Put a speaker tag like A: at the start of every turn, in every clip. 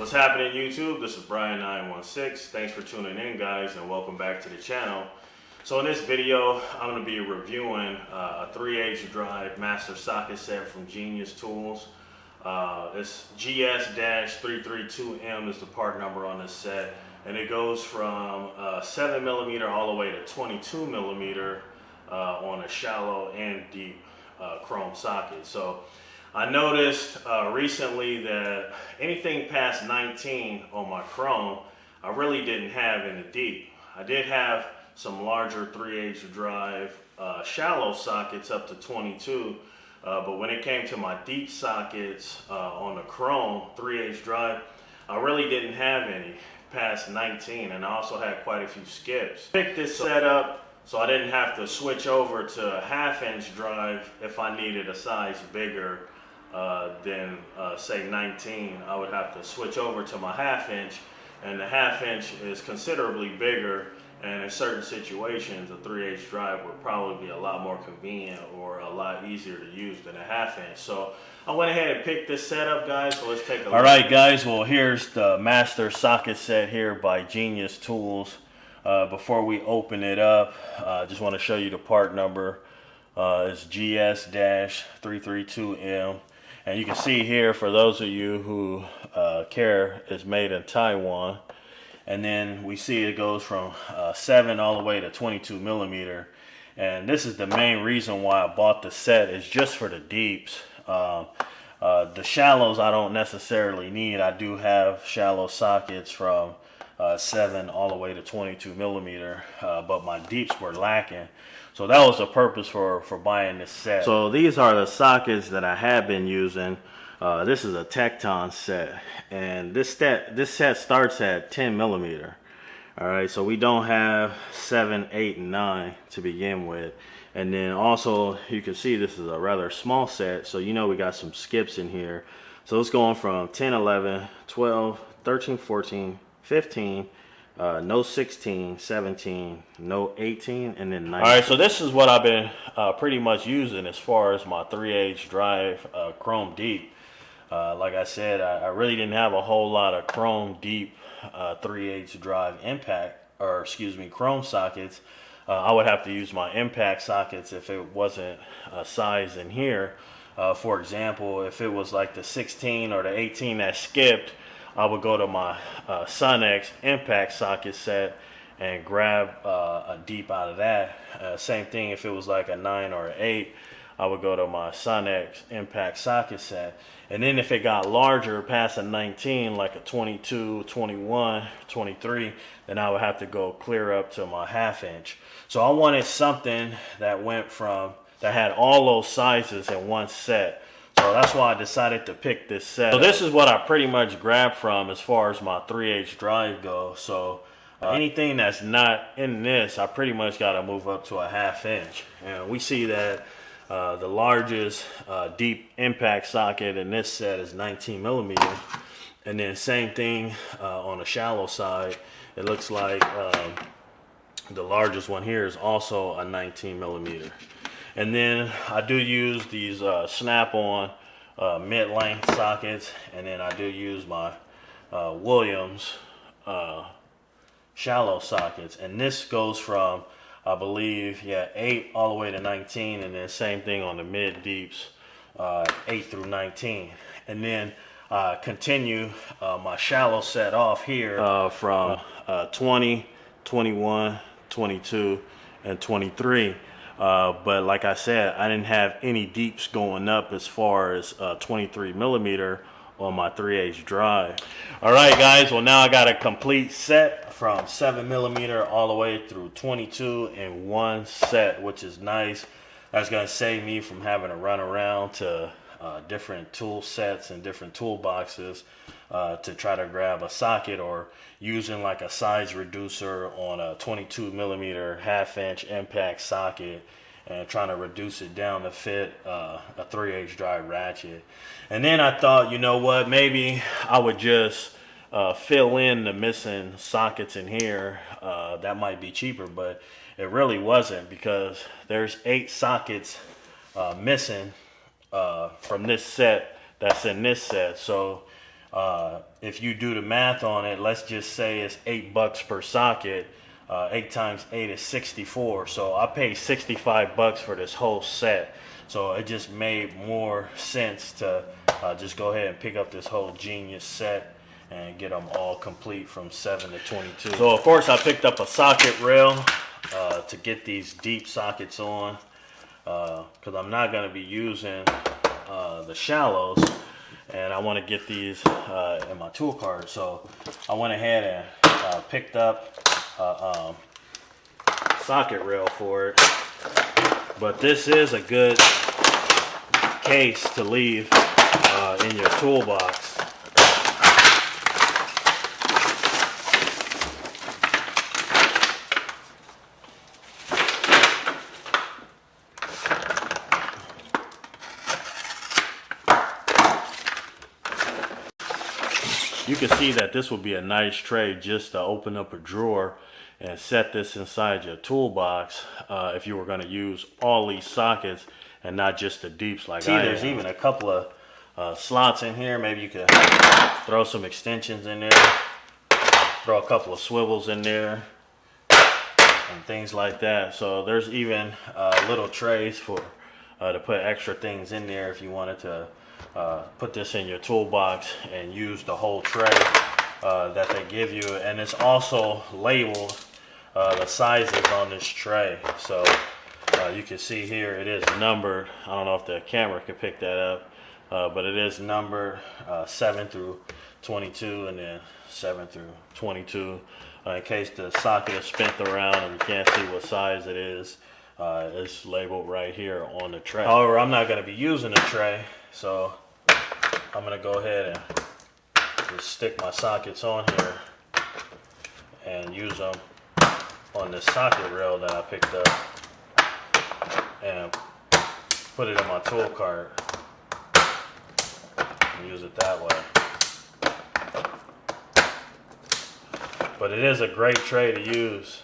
A: What's happening, YouTube? This is Brian916. Thanks for tuning in, guys, and welcome back to the channel. So in this video, I'm going to be reviewing a 3/8 drive master socket set from Genius Tools. It's GS-332M is the part number on this set, and it goes from 7mm all the way to 22mm on a shallow and deep chrome socket. So I noticed recently that anything past 19 on my chrome, I really didn't have in the deep. I did have some larger 3/8 drive shallow sockets up to 22, but when it came to my deep sockets on the chrome 3/8 drive, I really didn't have any past 19, and I also had quite a few skips. Picked this setup so I didn't have to switch over to a 1/2" drive if I needed a size bigger than say 19. I would have to switch over to my 1/2", and the 1/2" is considerably bigger, and in certain situations a 3/8 drive would probably be a lot more convenient or a lot easier to use than a 1/2". So I went ahead and picked this setup, guys, so let's take a look. Alright guys, well here's the master socket set here by Genius Tools. Before we open it up, I just want to show you the part number. It's GS-332M. And you can see here, for those of you who care, it's made in Taiwan. And then we see it goes from 7 all the way to 22mm. And this is the main reason why I bought the set, is just for the deeps. The shallows I don't necessarily need. I do have shallow sockets from 7 all the way to 22mm, but my deeps were lacking. So that was the purpose for buying this set. So these are the sockets that I have been using. This is a Tecton set, and this set starts at 10mm. All right, so we don't have 7, 8, and 9 to begin with. And then also you can see this is a rather small set, so you know we got some skips in here. So it's going from 10, 11, 12, 13, 14, 15, no 16, 17, no 18, and then 19. All right, so this is what I've been pretty much using as far as my 3/8 drive chrome deep. Like I said, I really didn't have a whole lot of chrome deep 3/8 drive impact, or excuse me, chrome sockets. I would have to use my impact sockets if it wasn't a size in here. For example, if it was like the 16 or the 18 that skipped, I would go to my Sunx impact socket set and grab a deep out of that. Same thing if it was like a 9 or an 8, I would go to my Sunx impact socket set. And then if it got larger past a 19, like a 22, 21, 23, then I would have to go clear up to my 1/2". So I wanted something that had all those sizes in one set. So that's why I decided to pick this set. So this is what I pretty much grabbed from as far as my 3/8 drive goes. So anything that's not in this, I pretty much got to move up to a 1/2". And we see that the largest deep impact socket in this set is 19mm. And then same thing on the shallow side. It looks like the largest one here is also a 19mm. And then I do use these snap-on mid-length sockets, and then I do use my Williams shallow sockets. And this goes from, I believe, 8 all the way to 19, and then same thing on the mid deeps, 8 through 19. And then continue my shallow set off here from 20, 21, 22, and 23. But like I said, I didn't have any deeps going up as far as 23mm on my 3/8 drive. All right, guys, well now I got a complete set from 7mm all the way through 22 in one set, which is nice. That's gonna save me from having to run around to different tool sets and different toolboxes to try to grab a socket, or using like a size reducer on a 22mm 1/2" impact socket and trying to reduce it down to fit a 3/8 drive ratchet. And then I thought, you know what, maybe I would just fill in the missing sockets in here. That might be cheaper, but it really wasn't, because there's 8 sockets missing from this set that's in this set. So if you do the math on it, let's just say it's $8 per socket. 8 times 8 is 64. So I paid $65 for this whole set. So it just made more sense to just go ahead and pick up this whole Genius set and get them all complete from 7 to 22. So of course I picked up a socket rail to get these deep sockets on, because I'm not going to be using the shallows, and I want to get these in my tool cart. So I went ahead and picked up socket rail for it. But this is a good case to leave in your toolbox. You can see that this would be a nice tray just to open up a drawer and set this inside your toolbox if you were going to use all these sockets and not just the deeps like I am. There's even a couple of slots in here. Maybe you could throw some extensions in there, throw a couple of swivels in there, and things like that. So there's even little trays for to put extra things in there if you wanted to put this in your toolbox and use the whole tray that they give you. And it's also labeled the sizes on this tray. So you can see here it is numbered. I don't know if the camera could pick that up, but it is numbered 7 through 22 and then 7 through 22. In case the socket is spent around and you can't see what size it is, it's labeled right here on the tray. However, I'm not going to be using the tray, so I'm going to go ahead and just stick my sockets on here and use them on this socket rail that I picked up and put it in my tool cart and use it that way. But it is a great tray to use.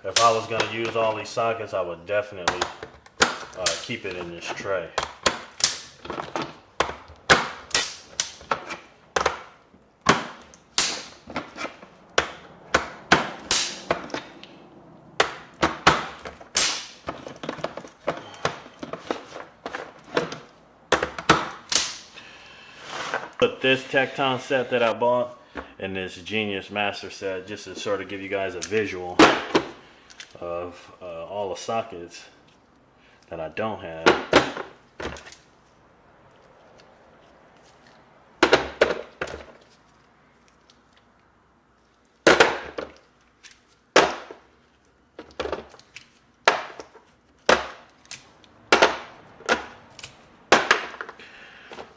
A: If I was going to use all these sockets, I would definitely keep it in this tray. But this Tecton set that I bought and this Genius Master set, just to sort of give you guys a visual of all the sockets that I don't have.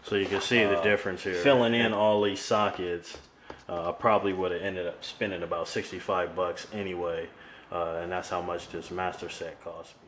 A: So you can see the difference here. Filling in all these sockets, I probably would have ended up spending about $65 anyway, and that's how much this master set cost me.